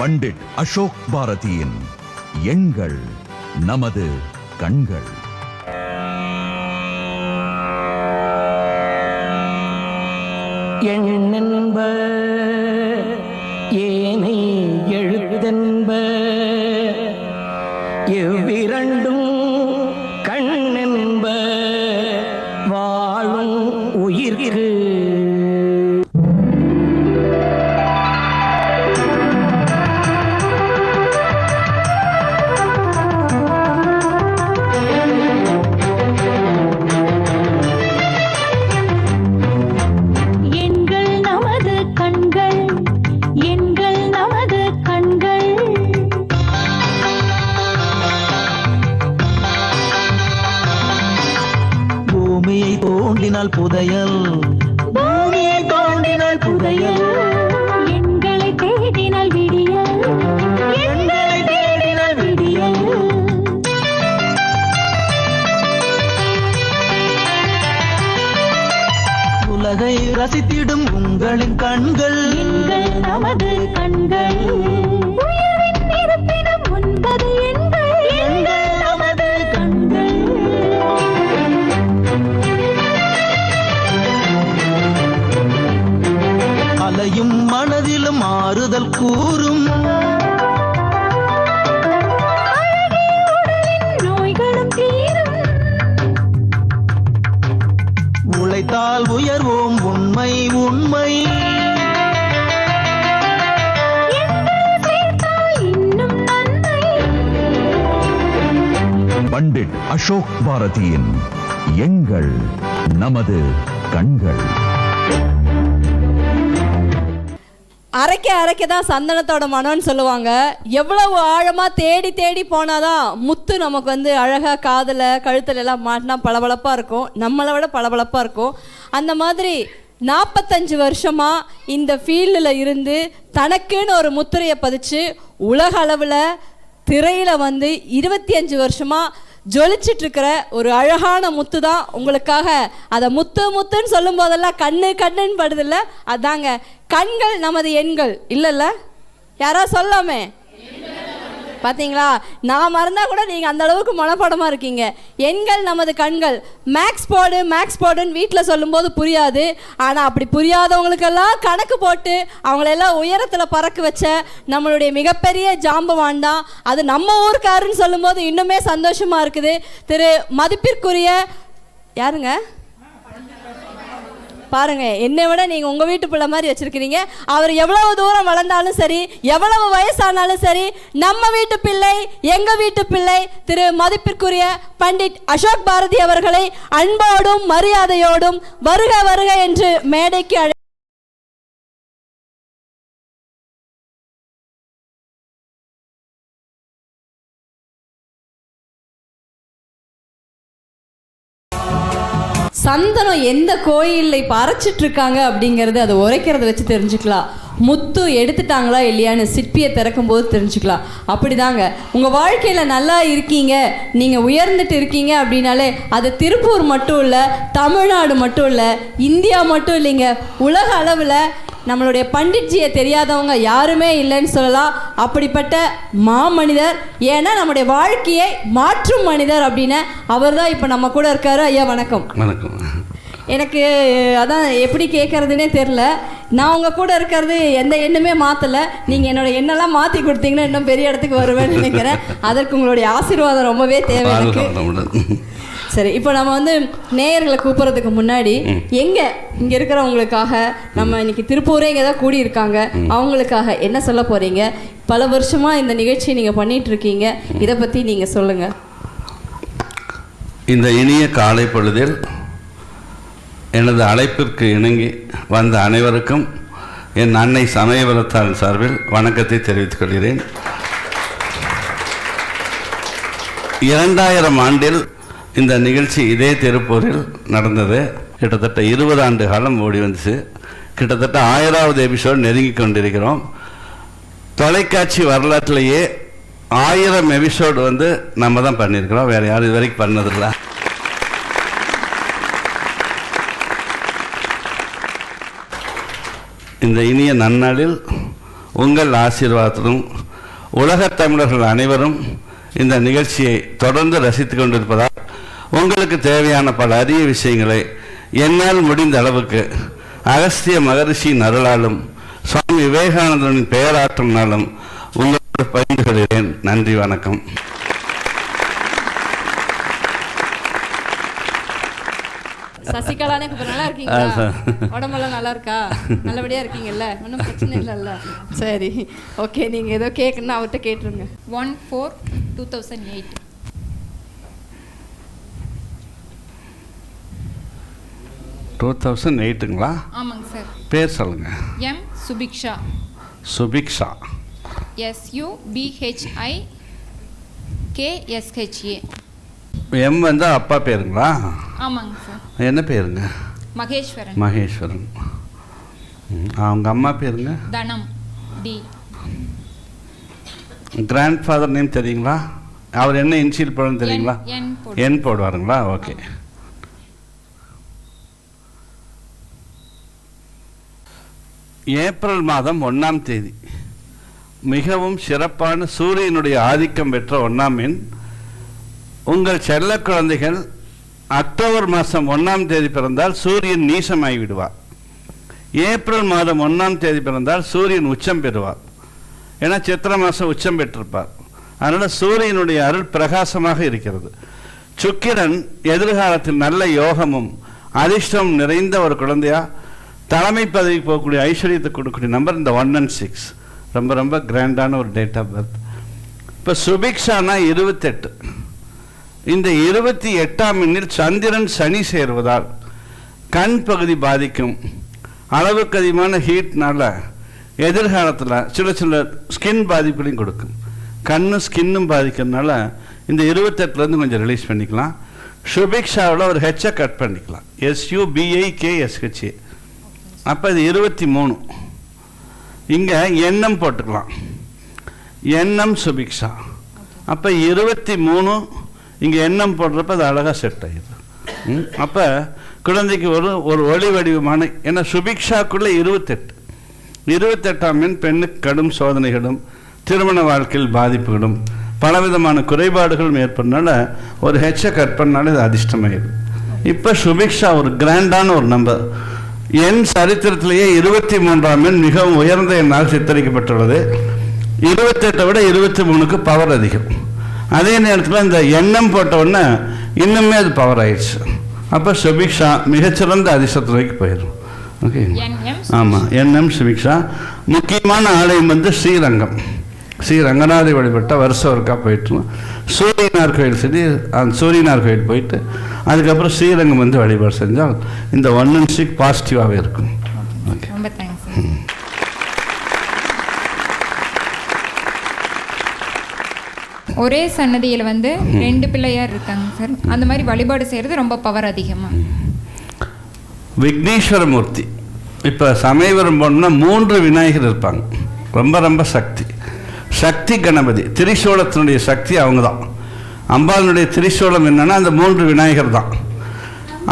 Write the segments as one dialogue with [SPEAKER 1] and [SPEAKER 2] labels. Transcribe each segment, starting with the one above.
[SPEAKER 1] பண்டிட் அசோக் பாரதியின் எண்கள் நமது கண்கள்.
[SPEAKER 2] எண்ணென்ப ஏனை எழுத்தென்ப எவ்விரண்டும் கண்ணென்ப வாழும் உயிர்க்கு தோண்டினால் புதையல், பூமியை தோண்டினால் புதையல், எங்களை தேடினால் விடியல், எங்களை தேடினால் விடியல். உலகை ரசித்திடும் உங்களின் கண்கள், எங்கள் நமது கண்கள், உயிரின் இருப்பிடம் உண்பது எங்கள், எங்கள் நமது கண்கள். அலையும் மனதிலும் ஆறுதல் கூறும், நோய்களும் தீரும், உழைத்தால் உயர்வோம் உண்மை உண்மை, இன்னும் நன்மை.
[SPEAKER 1] பண்டிட் அசோக் பாரதியின் எண்கள் நமது கண்கள்.
[SPEAKER 3] அரைக்க அரைக்க தான் சந்தனத்தோட மனம்னு சொல்லுவாங்க. எவ்வளவு ஆழமாக தேடி தேடி போனாதான் முத்து நமக்கு வந்து அழகாக காதில் கழுத்தில் எல்லாம் மாட்டினா பளபளப்பாக இருக்கும், நம்மளை விட பளபளப்பாக இருக்கும். அந்த மாதிரி 45 வருஷமாக இந்த ஃபீல்டில் இருந்து தனக்குன்னு ஒரு முத்திரையை பதிச்சு உலக அளவில் திரையில் வந்து 25 வருஷமாக ஜொலிச்சிட்டு இருக்கிற ஒரு அழகான முத்து தான் உங்களுக்காக. அதை முத்து முத்துன்னு சொல்லும் போதெல்லாம் கண்ணு கண்ணுன்னு படுதில்ல, அதாங்க கண்கள் நமது எண்கள். இல்லைல்ல, யாரா சொல்லாமே பார்த்தீங்களா? நான் மறந்தா கூட நீங்கள் அந்த அளவுக்கு மனப்பாடமாக இருக்கீங்க. எண்கள் நமது கண்கள். மேக்ஸ் போடுன்னு வீட்டில் சொல்லும்போது புரியாது. ஆனால் அப்படி புரியாதவங்களுக்கெல்லாம் கணக்கு போட்டு அவங்களெல்லாம் உயரத்தில் பறக்க வச்ச நம்மளுடைய மிகப்பெரிய ஜாம்பவான் தான். அது நம்ம ஊருக்காருன்னு சொல்லும்போது இன்னுமே சந்தோஷமாக இருக்குது. திரு மதிப்பிற்குரிய யாருங்க பாருங்க, என்னை விட நீங்கள் உங்கள் வீட்டு பிள்ளை மாதிரி வச்சுருக்கிறீங்க. அவர் எவ்வளவு தூரம் வளர்ந்தாலும் சரி, எவ்வளவு வயசானாலும் சரி, நம்ம வீட்டு பிள்ளை, எங்கள் வீட்டு பிள்ளை திரு மதிப்பிற்குரிய பண்டிட் அசோக் பாரதி அவர்களை அன்போடும் மரியாதையோடும் வருக வருக என்று மேடைக்கு சந்தனம் எந்த கோயிலில் இப்போ அரைச்சிட்டு இருக்காங்க அப்படிங்கிறது அதை உரைக்கிறத வச்சு தெரிஞ்சுக்கலாம். முத்து எடுத்துட்டாங்களா இல்லையான்னு சிற்பியை திறக்கும் போது தெரிஞ்சுக்கலாம். அப்படிதாங்க உங்கள் வாழ்க்கையில் நல்லா இருக்கீங்க, நீங்கள் உயர்ந்துட்டு இருக்கீங்க அப்படின்னாலே அது திருப்பூர் மட்டும் இல்லை, தமிழ்நாடு மட்டும் இல்லை, இந்தியா மட்டும் இல்லைங்க, உலக அளவில் நம்மளுடைய பண்டிட்ஜியை தெரியாதவங்க யாருமே இல்லைன்னு சொல்லலாம். அப்படிப்பட்ட மாமனிதர், ஏன்னா நம்முடைய வாழ்க்கையை மாற்றும் மனிதர் அப்படின்னு அவர் தான் இப்போ நம்ம கூட இருக்காரு. ஐயா வணக்கம்.
[SPEAKER 4] வணக்கம்.
[SPEAKER 3] எனக்கு அதான் எப்படி கேட்கறதுனே தெரில. நான் உங்கள் கூட இருக்கிறது எந்த எண்ணுமே மாற்றலை. நீங்கள் என்னோட எண்ணெல்லாம் மாற்றி கொடுத்தீங்கன்னா இன்னும் பெரிய இடத்துக்கு வருவேன்னு நினைக்கிறேன். அதற்கு உங்களுடைய ஆசீர்வாதம் ரொம்பவே தேவை எனக்கு. சரி, இப்போ நம்ம வந்து நேயர்களை கூப்பிட்றதுக்கு முன்னாடி இங்கே இருக்கிறவங்களுக்காக, நம்ம இன்னைக்கு திருப்பூரே இங்கே தான் கூடி இருக்காங்க, அவங்களுக்காக என்ன சொல்ல போகிறீங்க? பல வருஷமாக இந்த நிகழ்ச்சியை நீங்கள் பண்ணிகிட்ருக்கீங்க, இதை பற்றி நீங்கள் சொல்லுங்கள்.
[SPEAKER 4] இந்த இனிய காலை பொழுதில் எனது அழைப்பிற்கு இணங்கி வந்த அனைவருக்கும் என் அன்னை சமயபுரத்தாள் சார்பில் வணக்கத்தை தெரிவித்துக் கொள்கிறேன். 2000 ஆண்டில் இந்த நிகழ்ச்சி இதே திருப்பூரில் நடந்தது. கிட்டத்தட்ட 20 ஆண்டு காலம் ஓடி வந்துச்சு. கிட்டத்தட்ட 1000வது எபிசோட் நெருங்கி கொண்டிருக்கிறோம். தொலைக்காட்சி வரலாற்றிலேயே 1000 எபிசோடு வந்து நம்ம தான் பண்ணியிருக்கிறோம், வேறு யாரும் இது வரைக்கும் பண்ணதில்லை. இந்த இனிய நன்னாளில் உங்கள் ஆசீர்வாதத்திலும் உலகத் தமிழர்கள் அனைவரும் இந்த நிகழ்ச்சியை தொடர்ந்து ரசித்து கொண்டிருப்பதால் உங்களுக்கு தேவையான பல அரிய விஷயங்களை என்னால் முடிந்த அளவுக்கு அகஸ்திய மகரிஷியின் அருளாலும் சுவாமி விவேகானந்தரின் பெயராற்றலினாலும் உங்களோடு பகிர்ந்து கொள்கிறேன். நன்றி, வணக்கம்.
[SPEAKER 3] சசிகலானே இப்ப நல்லா இருக்கீங்களா? உடம்பெல்லாம் நல்லா இருக்கா? நல்லபடியா இருக்கீங்கல்ல? ஒன்றும் பிரச்சனை இல்லைல்ல? சரி, ஓகே. நீங்க ஏதோ கேட்கணும்னா அவர்கிட்ட கேட்டுருங்க.
[SPEAKER 5] 1/4/2008.
[SPEAKER 4] 2008ங்களா?
[SPEAKER 5] ஆமாங்க சார்.
[SPEAKER 4] பேர் சொல்லுங்க.
[SPEAKER 5] M Subiksha.
[SPEAKER 4] Subiksha.
[SPEAKER 5] SUBHIKSHA.
[SPEAKER 4] M வந்து அப்பா பேருங்களா?
[SPEAKER 5] ஆமாங்க சார்.
[SPEAKER 4] என்ன பேருங்க?
[SPEAKER 5] மகேஸ்வரன்.
[SPEAKER 4] மகேஸ்வரன். அவங்க அம்மா பேருங்க?
[SPEAKER 5] தனம். டி.
[SPEAKER 4] கிராண்ட் ஃபாதர் நேம் தெரியுங்களா? அவர் என்ன இன்ஷியல் போடணும் தெரியுங்களா? என் போடுவாருங்களா? ஓகே. ஏப்ரல் மாதம் 1ஆம் தேதி மிகவும் சிறப்பான சூரியனுடைய ஆதிக்கம் பெற்ற 1ஆம் எண். உங்கள் செல்ல குழந்தைகள் அக்டோபர் மாதம் 1ஆம் தேதி பிறந்தால் சூரியன் நீசமாகி விடுவார். ஏப்ரல் மாதம் 1ஆம் தேதி பிறந்தால் சூரியன் உச்சம் பெறுவார். ஏன்னா சித்திரை மாதம் உச்சம் பெற்றிருப்பார். அதனால் சூரியனுடைய அருள் பிரகாசமாக இருக்கிறது. சுக்கிரன் எதிர்காலத்தில் நல்ல யோகமும் அதிர்ஷ்டம் நிறைந்த ஒரு குழந்தையா தலைமை பதவிக்கு போகக்கூடிய ஐஸ்வர்யத்தை கொடுக்கக்கூடிய நம்பர் இந்த 1 and 6. ரொம்ப ரொம்ப கிராண்டான ஒரு டேட் ஆஃப் பர்த். இப்போ சுபிக்ஷானா 28. இந்த 28ஆம் எண்ணில் சந்திரன் சனி சேர்வதால் கண் பகுதி பாதிக்கும். அளவுக்கு அதிகமான ஹீட்னால எதிர்காலத்தில் சில சில ஸ்கின் பாதிப்புகளையும் கொடுக்கும். கண்ணும் ஸ்கின்னும் பாதிக்கிறதுனால இந்த 28லேருந்து கொஞ்சம் ரிலீஸ் பண்ணிக்கலாம். சுபிக்ஷாவில் ஒரு ஹெச்சை கட் பண்ணிக்கலாம். SUBIKSHA. அப்போ இது 23. இங்கே எண்ணம் போட்டுக்கலாம். எண்ணம் சுபிக்ஷா. அப்போ 23 இங்கே எண்ணம் போடுறப்ப அது அழகாக செட் ஆகிடுது. அப்போ குழந்தைக்கு ஒரு ஒளி வடிவமான, ஏன்னா சுபிக்ஷாக்குள்ளே 28ஆம் எண் பெண்ணுக்கு கடும் சோதனைகளும் திருமண வாழ்க்கையில் பாதிப்புகளும் பலவிதமான குறைபாடுகளும் ஏற்படுறதுனால ஒரு ஹெச்சை கட் பண்ணாலும் இது அதிர்ஷ்டமாயிடுது. இப்போ சுபிக்ஷா ஒரு கிராண்டான ஒரு நம்பர். என் சரித்திரத்திலேயே 23ஆம் எண் மிகவும் உயர்ந்த எண்ணாக சித்தரிக்கப்பட்டுள்ளது. 28 விட 23க்கு பவர் அதிகம். அதே நேரத்தில் இந்த எண்ணம் போட்ட உடனே இன்னுமே அது பவர் ஆயிடுச்சு. அப்போ சுபிக்ஷா மிகச்சிறந்த அதிர்ஷ்டத்துறைக்கு போயிடும். ஓகே. ஆமாம், எண்ணம் சுபிக்ஷா. முக்கியமான ஆலயம் வந்து ஸ்ரீரங்கம். ஸ்ரீ ரங்கநாதை வழிபட்ட வருஷம் ஒருக்கா போயிட்டு சூரியனார் கோயில் செஞ்சு அந்த சூரியனார் கோயில் போயிட்டு அதுக்கப்புறம் ஸ்ரீரங்கம் வந்து வழிபாடு செஞ்சால் இந்த 1 and 6 பாசிட்டிவாகவே இருக்கும். ஓகே,
[SPEAKER 5] ரொம்ப தேங்க்ஸ். ஒரே சன்னதியில் வந்து 2 பிள்ளையார் இருக்காங்க சார். அந்த மாதிரி வழிபாடு செய்கிறது ரொம்ப பவர் அதிகமாக.
[SPEAKER 4] விக்னேஸ்வரமூர்த்தி. இப்போ சமயபுரம் போனோம்னா 3 விநாயகர் இருப்பாங்க. ரொம்ப ரொம்ப சக்தி கணபதி. திரிசூலத்தினுடைய சக்தி அவங்க தான். அம்பாளுடைய திரிசூலம் என்னன்னா அந்த 3 விநாயகர் தான்.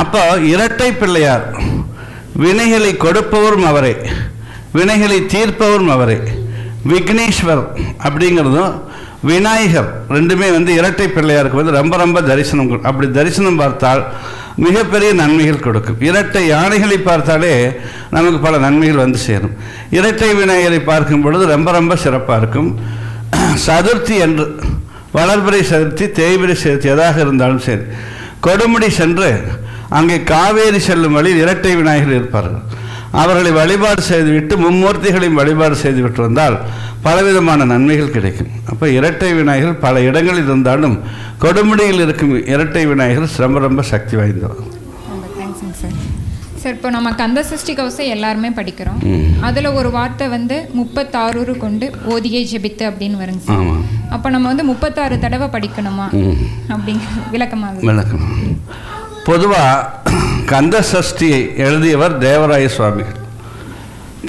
[SPEAKER 4] அப்போ இரட்டை பிள்ளையார். வினைகளை கொடுப்பவரும் அவரே, வினைகளை தீர்ப்பவரும் அவரே. விக்னேஸ்வர் அப்படிங்கிறதும் விநாயகர் ரெண்டுமே வந்து இரட்டை பிள்ளையாருக்கு வந்து ரொம்ப ரொம்ப தரிசனம். அப்படி தரிசனம் பார்த்தால் மிகப்பெரிய நன்மைகள் கொடுக்கும். இரட்டை யானைகளை பார்த்தாலே நமக்கு பல நன்மைகள் வந்து சேரும். இரட்டை விநாயகரை பார்க்கும் பொழுது ரொம்ப ரொம்ப சிறப்பாக இருக்கும். சதுர்த்தி என்று வளர்பிறை சதுர்த்தி, தேய்பிறை சதுர்த்தி எதாக இருந்தாலும் சரி, கொடுமுடி சென்று அங்கே காவேரி செல்லும் வழியில் இரட்டை விநாயகர் இருப்பார்கள். அவர்களை வழிபாடு செய்துவிட்டு மும்மூர்த்திகளையும் வழிபாடு செய்துவிட்டு வந்தால் பலவிதமான நன்மைகள் கிடைக்கும். அப்போ இரட்டை விநாயகர் பல இடங்களில் இருந்தாலும் கொடுமுடியில் இருக்கும் இரட்டை விநாயகர் ரொம்ப ரொம்ப சக்தி வாய்ந்தவர்.
[SPEAKER 5] சார், இப்போ நம்ம கந்த சஷ்டி கவசம் எல்லாருமே படிக்கிறோம். அதில் ஒரு வார்த்தை வந்து 36 கொண்டு ஓதியை ஜெபித்து அப்படின்னு வருங்க சார். அப்போ நம்ம வந்து 36 தடவை படிக்கணுமா அப்படிங்கிற விளக்கம்.
[SPEAKER 4] பொதுவாக கந்த சஷ்டியை எழுதியவர் தேவராய சுவாமிகள்.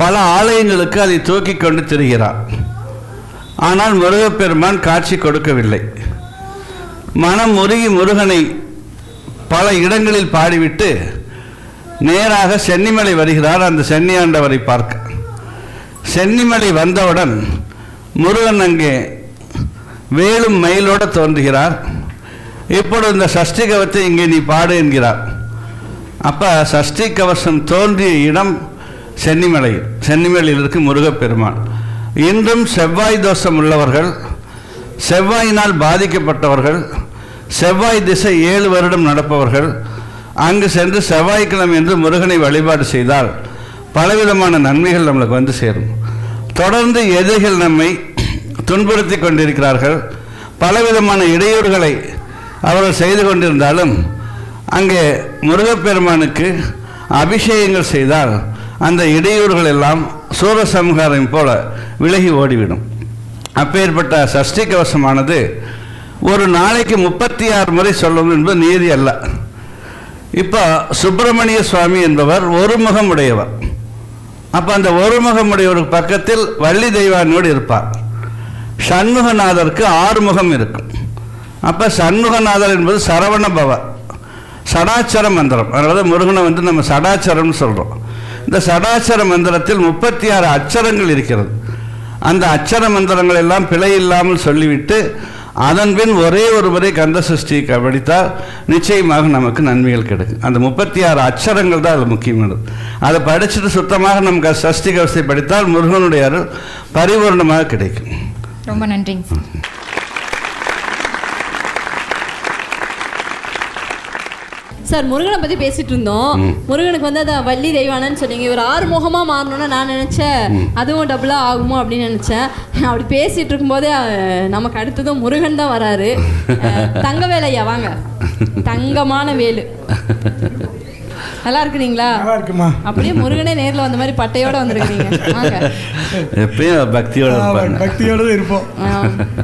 [SPEAKER 4] பல ஆலயங்களுக்கு அதை தூக்கி கொண்டு திரிகிறார். ஆனால் முருகப்பெருமான் காட்சி கொடுக்கவில்லை. மனம் முருகி முருகனை பல இடங்களில் பாடிவிட்டு நேராக சென்னிமலை வருகிறார் அந்த சென்னியாண்டவரை பார்க்க. சென்னிமலை வந்தவுடன் முருகன் அங்கே வேலும் மயிலோடு தோன்றுகிறார். இப்பொழுது இந்த சஷ்டி கவசத்தை இங்கே நீ பாடு என்கிறார். அப்போ சஷ்டி கவசம் தோன்றிய இடம் சென்னிமலையில் இருக்கும் முருகப்பெருமான். இன்றும் செவ்வாய் தோஷம் உள்ளவர்கள், செவ்வாயினால் பாதிக்கப்பட்டவர்கள், செவ்வாய் திசை 7 வருடம் நடப்பவர்கள் அங்கு சென்று செவ்வாய்க்கிழமை என்று முருகனை வழிபாடு செய்தால் பலவிதமான நன்மைகள் நம்மளுக்கு வந்து சேரும். தொடர்ந்து எதிரிகள் நம்மை துன்புறுத்தி கொண்டிருக்கிறார்கள். பலவிதமான இடையூறுகளை அவர்கள் செய்து கொண்டிருந்தாலும் அங்கே முருகப்பெருமானுக்கு அபிஷேகங்கள் செய்தால் அந்த இடையூறுகள் எல்லாம் சூரசம்ஹாரம் போல விலகி ஓடிவிடும். அப்பேற்பட்ட சஷ்டி கவசமானது ஒரு நாளைக்கு 36 முறை சொல்லணும் என்பது நீதி அல்ல. இப்போ சுப்பிரமணிய சுவாமி என்பவர் ஒரு முகம் உடையவர். அப்போ அந்த ஒரு முகம் உடையவருக்கு பக்கத்தில் வள்ளி தெய்வானோடு இருப்பார். சண்முகநாதருக்கு 6 முகம் இருக்கும். அப்போ சண்முகநாதர் என்பது சரவண பவ சடாச்சர மந்திரம். அதாவது முருகனை வந்து நம்ம சடாச்சரம்னு சொல்கிறோம். இந்த சடாச்சர மந்திரத்தில் 36 அச்சரங்கள் இருக்கிறது. அந்த அச்சர மந்திரங்கள் எல்லாம் பிழை இல்லாமல் சொல்லிவிட்டு அதன்பின் ஒரே ஒரு முறை கந்த சஷ்டி படித்தால் நிச்சயமாக நமக்கு நன்மைகள் கிடைக்கும். அந்த 36 அச்சரங்கள் தான் அதில் முக்கியமானது. அதை படிச்சுட்டு சுத்தமாக நமக்கு சஷ்டி கவசத்தை படித்தால் முருகனுடைய அருள் பரிபூர்ணமாக கிடைக்கும்.
[SPEAKER 5] ரொம்ப நன்றிங்க.
[SPEAKER 3] சார், முருகனை பற்றி பேசிட்டு இருந்தோம். முருகனுக்கு வந்து அதை வள்ளி தெய்வானன்னு சொன்னீங்க. இவர் 6 முகமாக மாறணும்னு நான் நினச்சேன். அதுவும் டபுளாக ஆகுமோ அப்படின்னு நினச்சேன். அப்படி பேசிகிட்டு இருக்கும்போதே நமக்கு அடுத்ததும் முருகன் தான் வராரு. தங்க வேலையா வாங்க, தங்கமான வேலு. நல்லா இருக்கிறீங்களா?
[SPEAKER 6] நல்லா இருக்குமா?
[SPEAKER 3] அப்படியே முருகனே நேரில் வந்த மாதிரி பட்டையோட வந்திருக்கீங்க. வாங்க.
[SPEAKER 4] எப்பயும் பக்தியோட இருப்போம்.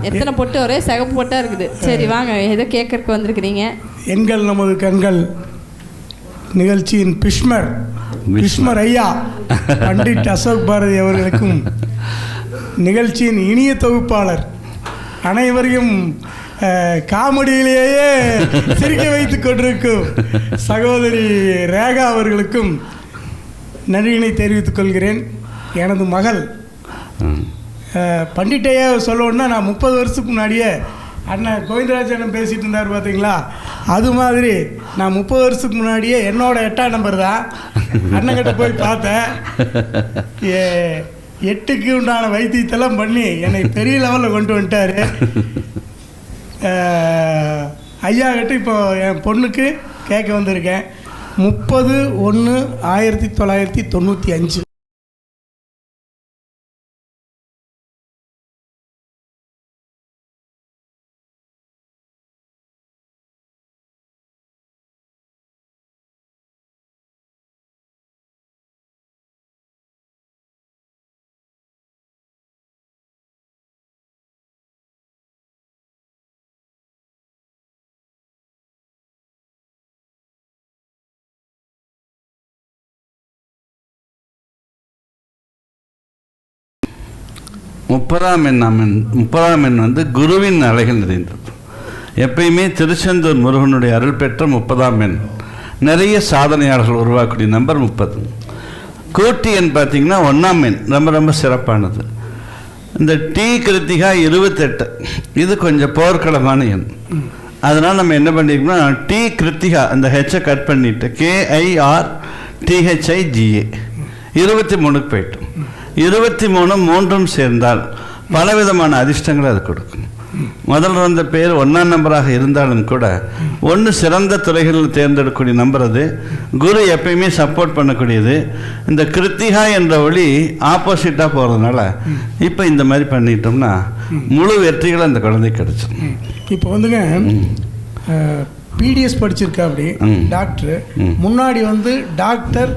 [SPEAKER 3] எத்தனை பொட்டு? ஒரே சிகப்பு பொட்டா இருக்குது. சரி வாங்க, ஏதோ கேட்கறதுக்கு வந்திருக்கிறீங்க.
[SPEAKER 6] எண்கள் நமது கண்கள் நிகழ்ச்சியின் பிஷ்மர் ஐயா பண்டிட் அசோக் பாரதி அவர்களுக்கும் நிகழ்ச்சியின் இனிய தொகுப்பாளர் அனைவரையும் காமெடியிலேயே சிரிக்க வைத்துக் கொண்டிருக்கும் சகோதரி ரேகா அவர்களுக்கும் நன்றியினை தெரிவித்துக் கொள்கிறேன். எனது மகள் பண்டிட்டையா சொல்லணுன்னா நான் 30 வருஷத்துக்கு முன்னாடியே அண்ணன் கோவிந்தராஜன் பேசிகிட்டு இருந்தார் பார்த்தீங்களா, அது மாதிரி நான் 30 வருஷத்துக்கு முன்னாடியே என்னோட 8ஆம் நம்பர் தான் அண்ணங்கிட்ட போய் பார்த்தேன். 8க்கு உண்டான வைத்தியத்தெல்லாம் பண்ணி என்னை பெரிய லெவலில் கொண்டு வந்துட்டார் ஐயா கிட்ட. இப்போ என் பொண்ணுக்கு கேட்க வந்திருக்கேன். 30/1/1995.
[SPEAKER 4] முப்பதாம் எண் வந்து குருவின் அலைகள் நிறைந்தது. எப்பயுமே திருச்செந்தூர் முருகனுடைய அருள் பெற்ற 30ஆம் எண். நிறைய சாதனையாளர்கள் உருவாக்கக்கூடிய நம்பர் 30. கூட்டி எண் பார்த்திங்கன்னா 1ஆம் எண் ரொம்ப ரொம்ப சிறப்பானது. இந்த டி கிருத்திகா 28, இது கொஞ்சம் போர்க்களமான எண். அதனால் நம்ம என்ன பண்ணியிருக்கோம்னா டி கிருத்திகா அந்த ஹெச்சை கட் பண்ணிவிட்டு KIRTHIGA 23க்கு போயிட்டோம். 23 3ம் சேர்ந்தால் பலவிதமான அதிர்ஷ்டங்களை அது கொடுக்கும். முதல்ல வந்த பேர் 1ஆம் நம்பராக இருந்தாலும் கூட 1 சிறந்த துறைகளில் தேர்ந்தெடுக்கக்கூடிய நம்பர் அது. குரு எப்பயுமே சப்போர்ட் பண்ணக்கூடியது. இந்த கிருத்திகா என்ற ஒளி ஆப்போசிட்டாக போகிறதுனால இப்போ இந்த மாதிரி பண்ணிட்டோம்னா முழு வெற்றிகளை அந்த குழந்தை கிடைச்சிடும்.
[SPEAKER 6] இப்போ வந்துங்க பிடிஎஸ் படிச்சிருக்கா அப்படி டாக்டர், முன்னாடி வந்து டாக்டர்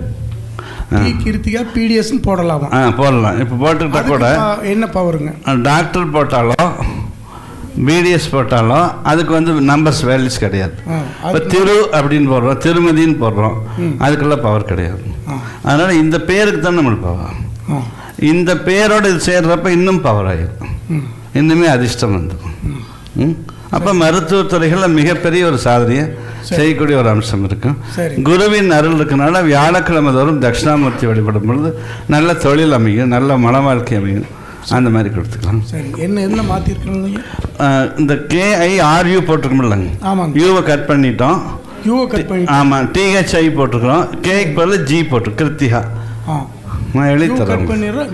[SPEAKER 6] கிருத்திகா பிடிஎஸ் போடலாமா?
[SPEAKER 4] போடலாம். இப்போ போட்டுக்கிட்டா கூட
[SPEAKER 6] என்ன பவருங்க?
[SPEAKER 4] டாக்டர் போட்டாலும் பிடிஎஸ் போட்டாலும் அதுக்கு வந்து நம்பர்ஸ் வேல்யூஸ் கிடையாது. இப்போ திரு அப்படின்னு போடுறோம், திருமதின்னு போடுறோம், அதுக்குள்ள பவர் கிடையாது. அதனால் இந்த பேருக்கு தான் நம்மளுக்கு பவர். இந்த பேரோடு இது சேர்றப்ப இன்னும் பவர் ஆகிடும், இன்னுமே அதிர்ஷ்டம் வந்துடும். அப்போ மருத்துவத்துறைகளில் மிகப்பெரிய ஒரு சாதனையை செய்யக்கூடிய ஒரு அம்சம் இருக்கும்.
[SPEAKER 6] சரி.
[SPEAKER 4] குருவின் அருள் இருக்கனால வியாழக்கிழமை தோறும் தட்சிணாமூர்த்தி வழிபடும் பொழுது நல்ல தொழில் அமையும், நல்ல மன வாழ்க்கை அமையும். அந்த மாதிரி கொடுத்துக்கலாம்.
[SPEAKER 6] சரி, என்ன மாற்றிருக்கீங்க?
[SPEAKER 4] இந்த KIRU போட்டிருக்கோம்லங்க,
[SPEAKER 6] ஆமாங்க,
[SPEAKER 4] யூவை கட் பண்ணிட்டோம்,
[SPEAKER 6] யூவை கட் பண்ணி
[SPEAKER 4] ஆமாம், THI போட்டிருக்கிறோம், கேக்கு பதில் G போட்டு கிருத்திகா. நான் எழுதி தரேன்.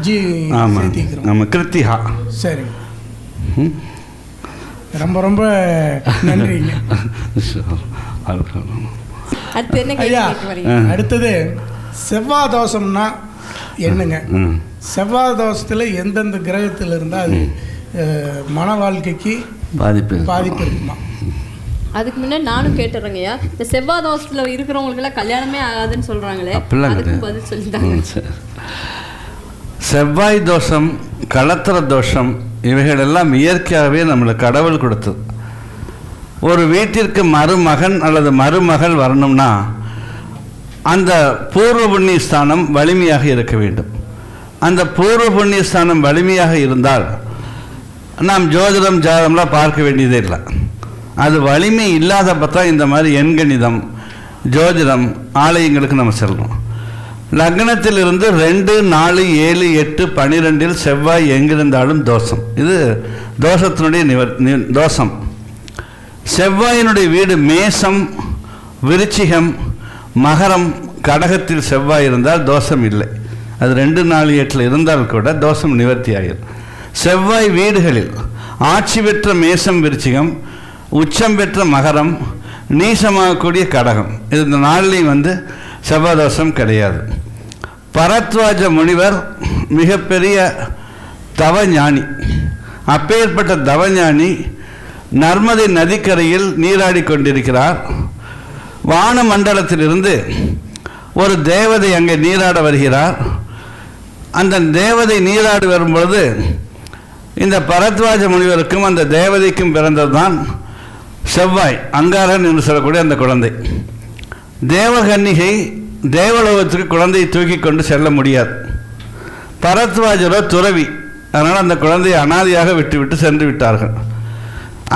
[SPEAKER 6] ஜி.
[SPEAKER 4] ஆமாம் ஆமாம், கிருத்திகா.
[SPEAKER 6] சரி, ரொம்ப ரொம்ப நன்றிங்க.
[SPEAKER 3] அடுத்து என்ன
[SPEAKER 6] ஐயா,
[SPEAKER 3] கேள்வி வரீங்க?
[SPEAKER 6] அடுத்தது செவ்வாய் தோஷம்னா என்னங்க? செவ்வாய் தோஷத்தில் எந்தெந்த கிரகத்தில் இருந்தால் அது மன வாழ்க்கைக்கு பாதிப்பு இருக்குமா?
[SPEAKER 3] அதுக்கு முன்னாடி நானும் கேட்டுறேங்கய்யா, இந்த செவ்வாய் தோஷத்தில் இருக்கிறவங்களுக்கெல்லாம் கல்யாணமே ஆகாதுன்னு சொல்கிறாங்களே, அதுக்கு பதில் சொல்லிட்டாங்க.
[SPEAKER 4] செவ்வாய் தோஷம், களத்திர தோஷம், இவைகள் எல்லாம் இயற்கையாகவே நம்மளுக்கு கடவுள் கொடுத்தது. ஒரு வீட்டிற்கு மருமகன் அல்லது மருமகள் வரணும்னா அந்த பூர்வ புண்ணிய ஸ்தானம் வலிமையாக இருக்க வேண்டும். அந்த பூர்வ புண்ணிய ஸ்தானம் வலிமையாக இருந்தால் நாம் ஜோதிடம் ஜாதகம்லாம் பார்க்க வேண்டியதே இல்லை. அது வலிமை இல்லாதப்ப தான் இந்த மாதிரி எண்கணிதம், ஜோதிடம் ஆலயங்களுக்கு நம்ம செல்கிறோம். லக்னத்திலிருந்து 2, 4, 7, 8, 12 செவ்வாய் எங்கிருந்தாலும் தோஷம். இது தோஷத்தினுடைய தோஷம். செவ்வாயினுடைய வீடு மேசம், விருச்சிகம், மகரம், கடகத்தில் செவ்வாய் இருந்தால் தோஷம் இல்லை. அது 2, 4, 8 இருந்தால் கூட தோஷம் நிவர்த்தி ஆகிடும். செவ்வாய் வீடுகளில் ஆட்சி பெற்ற மேசம், விருச்சிகம், உச்சம் பெற்ற மகரம், நீசமாகக்கூடிய கடகம், இது இந்த நாளிலையும் செவ்வாய் தோஷம் கிடையாது. பரத்வாஜ முனிவர் மிகப்பெரிய தவஞானி. அப்பேற்பட்ட தவஞானி நர்மதை நதிக்கரையில் நீராடி கொண்டிருக்கிறார். வான மண்டலத்திலிருந்து ஒரு தேவதை அங்கே நீராட வருகிறார். அந்த தேவதை நீராடி வரும்பொழுது இந்த பரத்வாஜ முனிவருக்கும் அந்த தேவதைக்கும் பிறந்ததுதான் செவ்வாய், அங்காரன் என்று சொல்லக்கூடிய அந்த குழந்தை. தேவகன்னிகை தேவலோகத்துக்கு குழந்தையை தூக்கி கொண்டு செல்ல முடியாது. பரத்வாஜரோ துறவி, அதனால் அந்த குழந்தையை அனாதையாக விட்டுவிட்டு சென்று விட்டார்கள்.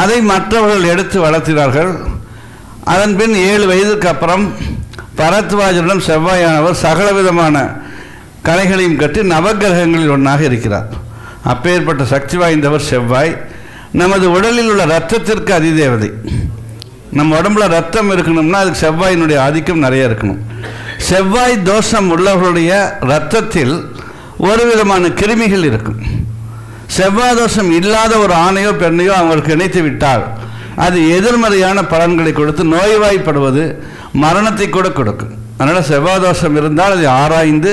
[SPEAKER 4] அதை மற்றவர்கள் எடுத்து வளர்த்தினார்கள். அதன் பின் 7 வயதுக்கு அப்புறம் பரத்வாஜரிடம் செவ்வாயானவர் சகலவிதமான கலைகளையும் கற்று நவகிரகங்களில் ஒன்றாக இருக்கிறார். அப்பேற்பட்ட சக்தி வாய்ந்தவர் செவ்வாய். நமது உடலில் உள்ள இரத்தத்திற்கு அதிதேவதை. நம்ம உடம்புல ரத்தம் இருக்கணும்னா அதுக்கு செவ்வாயினுடைய ஆதிக்கம் நிறைய இருக்கணும். செவ்வாய் தோஷம் உள்ளவர்களுடைய இரத்தத்தில் ஒரு விதமான கிருமிகள் இருக்கும். செவ்வாய் தோஷம் இல்லாத ஒரு ஆணையோ பெண்ணையோ அவங்களுக்கு இணைத்து விட்டால் அது எதிர்மறையான பலன்களை கொடுத்து நோய்வாய்ப்படுவது, மரணத்தை கூட கொடுக்கும். அதனால் செவ்வாய் தோஷம் இருந்தால் அதை ஆராய்ந்து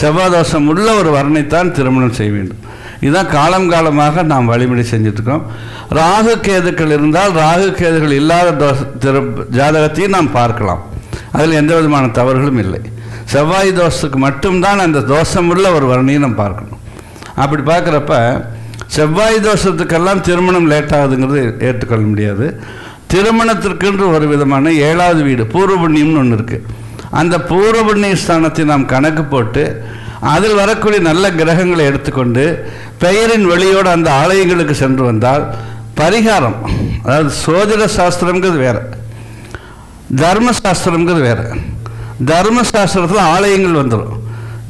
[SPEAKER 4] செவ்வாய் தோஷம் உள்ள ஒரு வரனைத்தான் திருமணம் செய்ய வேண்டும். இதுதான் காலமாக நாம் வழிமுறை செஞ்சுட்ருக்கோம். ராகு கேதுக்கள் இருந்தால் ராகு கேதுகள் இல்லாத ஜாதகத்தையும் நாம் பார்க்கலாம். அதில் எந்த விதமான தவறுகளும் இல்லை. செவ்வாய் தோஷத்துக்கு மட்டும்தான் அந்த தோஷம் உள்ள ஒரு வரணையை நம்ம பார்க்கணும். அப்படி பார்க்குறப்ப செவ்வாய் தோஷத்துக்கெல்லாம் திருமணம் லேட் ஆகுதுங்கிறது ஏற்றுக்கொள்ள முடியாது. திருமணத்திற்கென்று ஒரு விதமான 7வது வீடு பூர்வ புண்ணியம்னு ஒன்று இருக்குது. அந்த பூர்வ புண்ணிய ஸ்தானத்தை நாம் கணக்கு போட்டு அதில் வரக்கூடிய நல்ல கிரகங்களை எடுத்துக்கொண்டு பெயரின் வெளியோடு அந்த ஆலயங்களுக்கு சென்று வந்தால் பரிகாரம், அதாவது சோதிட சாஸ்திரங்கிறது வேறு, தர்மசாஸ்திரங்கிறது வேறு. தர்மசாஸ்திரத்தில் ஆலயங்கள் வந்துடும்,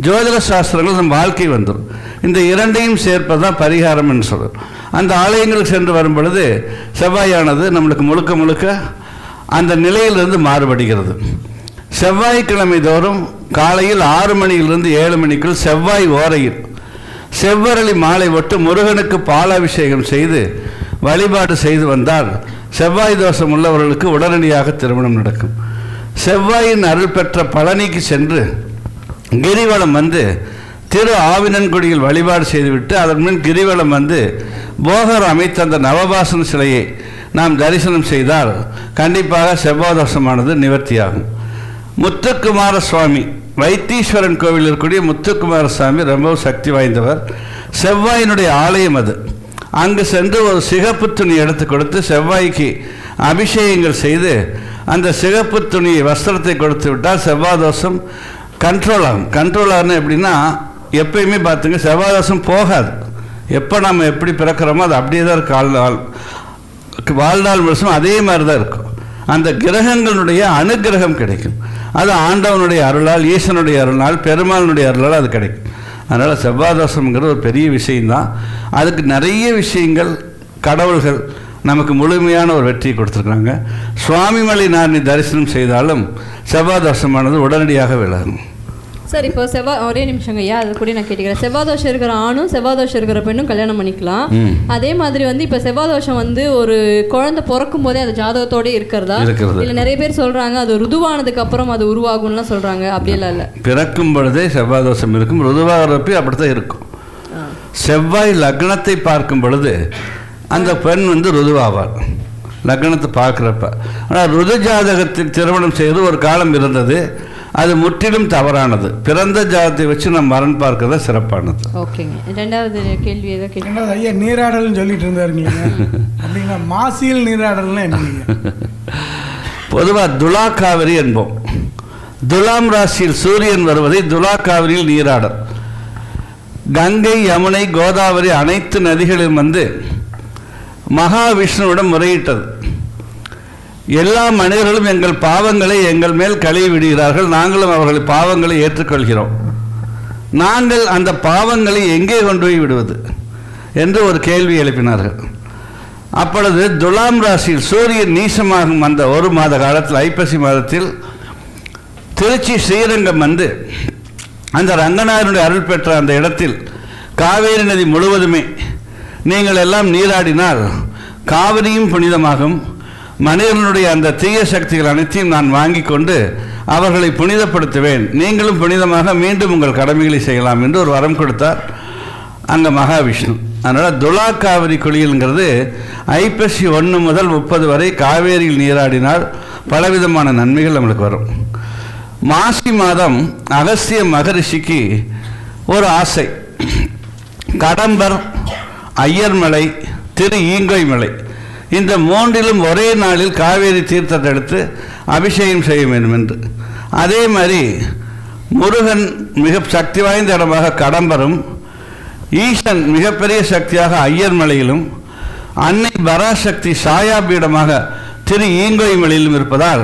[SPEAKER 4] ஜோதிட சாஸ்திரங்கள் நம்ம வாழ்க்கை வந்துடும். இந்த இரண்டையும் சேர்ப்பது தான் பரிகாரம் என்று சொல்கிறோம். அந்த ஆலயங்களுக்கு சென்று வரும் பொழுது செவ்வாயானது நம்மளுக்கு முழுக்க அந்த நிலையிலிருந்து மாறுபடுகிறது. செவ்வாய்க்கிழமை தோறும் காலையில் 6 மணியிலிருந்து 7 மணிக்குள் செவ்வாய் ஓரையில் செவ்வரளி மாலை ஒட்டு முருகனுக்கு பாலாபிஷேகம் செய்து வழிபாடு செய்து வந்தால் செவ்வாய் தோஷம் உள்ளவர்களுக்கு உடனடியாக திருமணம் நடக்கும். செவ்வாயின் அருள் பெற்ற பழனிக்கு சென்று கிரிவலம் திரு ஆவினன்குடியில் வழிபாடு செய்துவிட்டு அதன் முன் கிரிவலம் போகர் அமைத்த அந்த நவபாசன சிலையை நாம் தரிசனம் செய்தால் கண்டிப்பாக செவ்வாய் தோஷமானது நிவர்த்தியாகும். முத்துக்குமார சுவாமி, வைத்தீஸ்வரன் கோவில் இருக்கக்கூடிய முத்துக்குமார சுவாமி ரொம்ப சக்தி வாய்ந்தவர். செவ்வாயினுடைய ஆலயம் அது. அங்கு சென்று ஒரு சிகப்பு துணி எடுத்து கொடுத்து செவ்வாய்க்கு அபிஷேகங்கள் செய்து அந்த சிகப்பு துணியை வஸ்திரத்தை கொடுத்து விட்டால் செவ்வாய் தோஷம் கண்ட்ரோல் ஆகும். கண்ட்ரோல் ஆகணும் எப்படின்னா, எப்பயுமே பார்த்துங்க செவ்வாய் தோஷம் போகாது. எப்போ நம்ம எப்படி பிறக்கிறோமோ அது அப்படியே தான் இருக்கும். வாழ்நாள் முழுசும் அதே மாதிரி தான் இருக்கும். அந்த கிரகங்களுடைய அனுகிரகம் கிடைக்கும். அது ஆண்டவனுடைய அருளால், ஈசனுடைய அருளால், பெருமாளுடைய அருளால் அது கிடைக்கும். அதனால் செவ்வாய் தோஷம்ங்கிறது ஒரு பெரிய விஷயம்தான். அதுக்கு நிறைய விஷயங்கள் கடவுள்கள் நமக்கு முழுமையான ஒரு வெற்றியை கொடுத்துருக்குறாங்க. சுவாமிமலை நாரணி தரிசனம் செய்தாலும் செவ்வாய் தோஷமானது உடனடியாக விலகும்.
[SPEAKER 3] சார் இப்போ ஒரே நிமிஷங்க ஐயா, அது கூட நான் கேட்டுக்கிறேன். செவ்வாதோஷம் இருக்கிற ஆணும் செவ்வாதோஷம் இருக்கிற பெண்ணும் கல்யாணம் பண்ணிக்கலாம். அதே மாதிரி வந்து இப்போ செவ்வாதோஷம் வந்து ஒரு குழந்தை பிறக்கும் போதே அது ஜாதகத்தோட இருக்கிறதா? இல்லை நிறைய பேர் சொல்றாங்க அது ருதுவானதுக்கு அப்புறம் அது உருவாகும்லாம் சொல்றாங்க. அப்படியெல்லாம் இல்லை, பிறக்கும்
[SPEAKER 4] பொழுதே செவ்வாதோஷம் இருக்கும், ருதுவாகிறப்ப அப்படித்தான் இருக்கும். செவ்வாய் லக்னத்தை பார்க்கும் பொழுது அந்த பெண் வந்து ருதுவாவாள், லக்னத்தை பார்க்குறப்ப. ஆனால் ருது ஜாதகத்தில் திருமணம் செய்து ஒரு காலம் இருந்தது, அது முற்றிலும் தவறானது. பிறந்த ஜாதத்தை வச்சு நம்ம மரண் பார்க்கறத சிறப்பானது.
[SPEAKER 3] ஓகேங்க. ரெண்டாவது கேள்வி ஏதோ
[SPEAKER 6] ரெண்டாவது ஐயா நீராடல்னு சொல்லிட்டு இருந்தாருங்க. அப்படின்னா மாசியில் நீராடல்னா என்னங்க?
[SPEAKER 4] பொதுவாக துலா காவிரி என்போம். துலாம் ராசியில் சூரியன் வருவதை துலா காவிரியில் நீராடல். கங்கை, யமுனை, கோதாவரி அனைத்து நதிகளிலும் வந்து மகாவிஷ்ணுவிடம் முறையிட்டது. எல்லா மனிதர்களும் எங்கள் பாவங்களை எங்கள் மேல் கழுவி விடுகிறார்கள், நாங்களும் அவர்களை பாவங்களை ஏற்றுக்கொள்கிறோம், நாங்கள் அந்த பாவங்களை எங்கே கொண்டு போய் விடுவது என்று ஒரு கேள்வி எழுப்பினார்கள். அப்பொழுது துலாம் ராசியில் சூரியன் நீசமாகும் அந்த ஒரு மாத காலத்தில், ஐப்பசி மாதத்தில் திருச்சி ஸ்ரீரங்கம் வந்து அந்த ரங்கநாதனுடைய அருள் பெற்ற அந்த இடத்தில் காவேரி நதி முழுவதுமே நீங்கள் எல்லாம் நீராடினால் காவிரியும் புனிதமாகும், மனிதனுடைய அந்த தீய சக்திகள் அனைத்தையும் நான் வாங்கி கொண்டு அவர்களை புனிதப்படுத்துவேன், நீங்களும் புனிதமாக மீண்டும் உங்கள் கடமைகளை செய்யலாம் என்று ஒரு வரம் கொடுத்தார் அங்கே மகாவிஷ்ணு. அதனால் துலா காவிரி குளியல்ங்கிறது ஐப்பசி 1 முதல் 30 வரை காவேரியில் நீராடினால் பலவிதமான நன்மைகள் நம்மளுக்கு வரும். மாசி மாதம் அகஸ்திய மகரிஷிக்கு ஒரு ஆசை, கடம்பர், ஐயர்மலை, திரு ஈங்கொய் மலை இந்த 3லும் ஒரே நாளில் காவேரி தீர்த்தத்தை எடுத்து அபிஷேகம் செய்ய வேண்டும் என்று. அதே மாதிரி முருகன் மிக சக்தி வாய்ந்த இடமாக கடம்பரும், ஈசன் மிகப்பெரிய சக்தியாக ஐயர்மலையிலும், அன்னை பராசக்தி சாயாபீடமாக திரு ஈங்கொய் மலையிலும் இருப்பதால்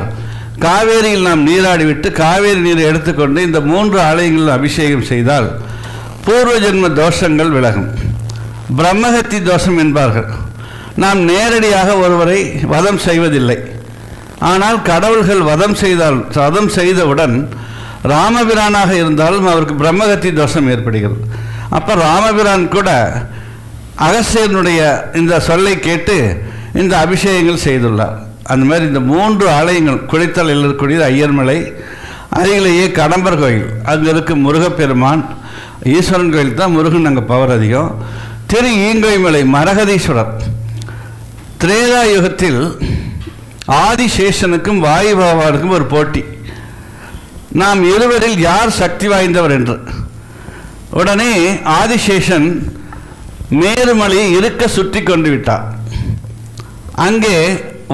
[SPEAKER 4] காவேரியில் நாம் நீராடிவிட்டு காவேரி நீரை எடுத்துக்கொண்டு இந்த 3 ஆலயங்களில் அபிஷேகம் செய்தால் பூர்வ ஜென்ம தோஷங்கள் விலகும். பிரம்மஹத்தி தோஷம் என்பார்கள். நாம் நேரடியாக ஒருவரை வதம் செய்வதில்லை, ஆனால் கடவுள்கள் வதம் செய்தவுடன் ராமபிரானாக இருந்தாலும் அவருக்கு பிரம்மஹத்தி தோஷம் ஏற்படுகிறது. அப்போ ராமபிரான் கூட அகஸ்தியனுடைய இந்த சொல்லை கேட்டு இந்த அபிஷேகங்கள் செய்துள்ளார். அந்த மாதிரி இந்த 3 ஆலயங்கள், குளித்தலையில் இருக்கக்கூடியது ஐயர்மலை, அருகிலேயே கடம்பர் கோயில், அங்கே இருக்கும் முருகப்பெருமான், ஈஸ்வரன் கோயில் தான் முருகன் அங்கே பவர் அதிகம். திரு ஈங்கொய் மலை மரகதீஸ்வரர். திரேதா யுகத்தில் ஆதிசேஷனுக்கும் வாயு பகவானுக்கும் ஒரு போட்டி, நாம் இருவரில் யார் சக்தி வாய்ந்தவர் என்று. உடனே ஆதிசேஷன் மேருமலையை இருக்க சுற்றி கொண்டு விட்டார். அங்கே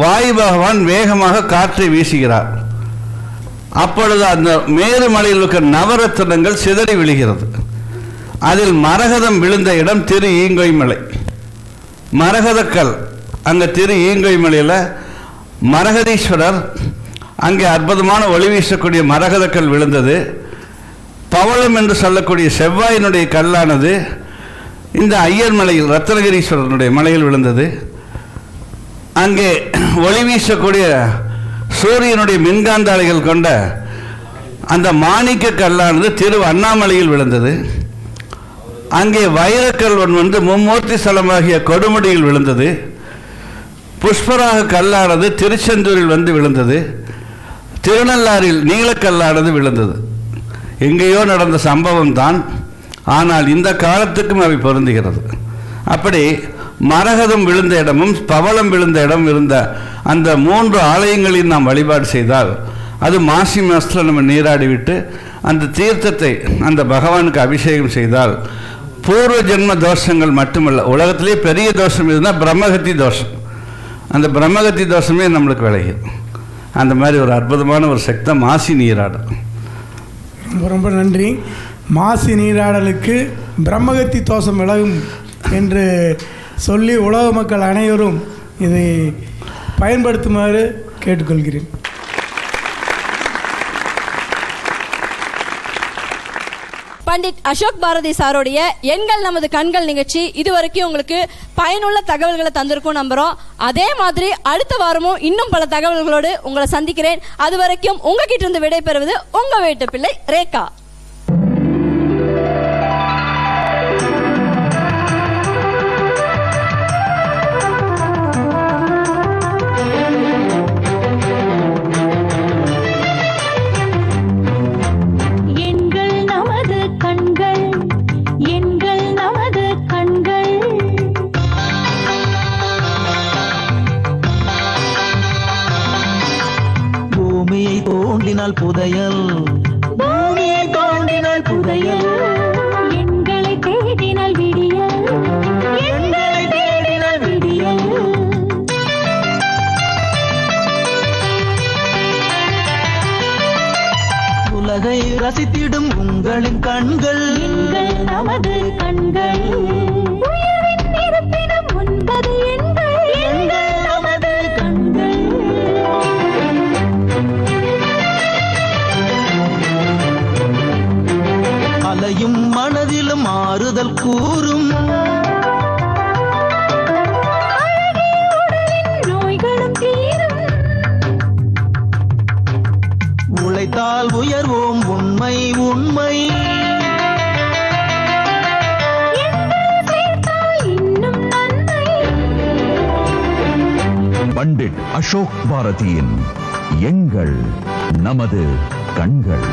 [SPEAKER 4] வாயு பகவான் வேகமாக காற்றை வீசுகிறார். அப்பொழுது அந்த மேருமலையில் இருக்கிற நவரத்தினங்கள் சிதறி விழுகிறது. அதில் மரகதம் விழுந்த இடம் திரு ஈங்கொய் மலை. மரகதக்கல் அங்கே திரு ஈங்கொய் மலையில் மரகதீஸ்வரர், அங்கே அற்புதமான ஒளி வீசக்கூடிய மரகதக்கல் விழுந்தது. பவளம் என்று சொல்லக்கூடிய செவ்வாயினுடைய கல்லானது இந்த ஐயர் மலையில், ரத்னகிரீஸ்வரனுடைய மலையில் விழுந்தது. அங்கே ஒளி வீசக்கூடிய சூரியனுடைய மின்காந்தாளிகள் கொண்ட அந்த மாணிக்க கல்லானது திரு அண்ணாமலையில் விழுந்தது. அங்கே வைரக்கல் வந்து மும்மூர்த்தி ஸ்தலமாகிய கொடுமுடியில் விழுந்தது. புஷ்பராக கல்லானது திருச்செந்தூரில் வந்து விழுந்தது. திருநள்ளாறில் நீலக்கல்லானது விழுந்தது. எங்கேயோ நடந்த சம்பவம் தான், ஆனால் இந்த காலத்துக்கும் அவை பொருந்துகிறது. அப்படி மரகதம் விழுந்த இடமும் பவளம் விழுந்த இடம் இருந்த அந்த 3 ஆலயங்களில் நாம் வழிபாடு செய்தால், அது மாசி மாதத்தில் நம்ம நீராடிவிட்டு அந்த தீர்த்தத்தை அந்த பகவானுக்கு அபிஷேகம் செய்தால் பூர்வ ஜென்ம தோஷங்கள் மட்டுமல்ல, உலகத்திலே பெரிய தோஷம் இருந்தால் பிரம்மஹத்தி தோஷம், அந்த பிரம்மஹத்தி தோஷமே நம்மளுக்கு விளையும். அந்த மாதிரி ஒரு அற்புதமான ஒரு சக்தி மாசி நீராடல்.
[SPEAKER 6] ரொம்ப ரொம்ப நன்றி. மாசி நீராடலுக்கு பிரம்மஹத்தி தோஷம் விலகும் என்று சொல்லி உலக மக்கள் அனைவரும் இதை பயன்படுத்துமாறு கேட்டுக்கொள்கிறேன்.
[SPEAKER 3] பண்டிட் அசோக் பாரதி சாரோடைய எண்கள் நமது கண்கள் நிகழ்ச்சி இதுவரைக்கும் உங்களுக்கு பயனுள்ள தகவல்களை தந்திருக்கும் நம்புறோம். அதே மாதிரி அடுத்த வாரமும் இன்னும் பல தகவல்களோடு உங்களை சந்திக்கிறேன். அது வரைக்கும் உங்ககிட்ட இருந்து விடைபெறுவது உங்க வீட்டு பிள்ளை ரேகா.
[SPEAKER 2] தோண்டினால் புதையல், பூமியை தோண்டினால் புதையல், எங்களை தேடினால் விடியல், எங்களை தேடினால் விடியல். உலகை ரசித்திடும் உங்களின் கண்கள், எங்கள் நமது கண்கள், உயிரின் இருப்பிடம் உண்பது எங்கள், எங்கள் நமது கண்கள். அலையும் மனதிலும் ஆறுதல் கூறும், நோய்களும் தீரும், உழைத்தால் உயர்வோம் உண்மை உண்மை, இன்னும் நன்மை.
[SPEAKER 1] பண்டிட் அசோக் பாரதியின் எங்கள் நமது கண்கள்.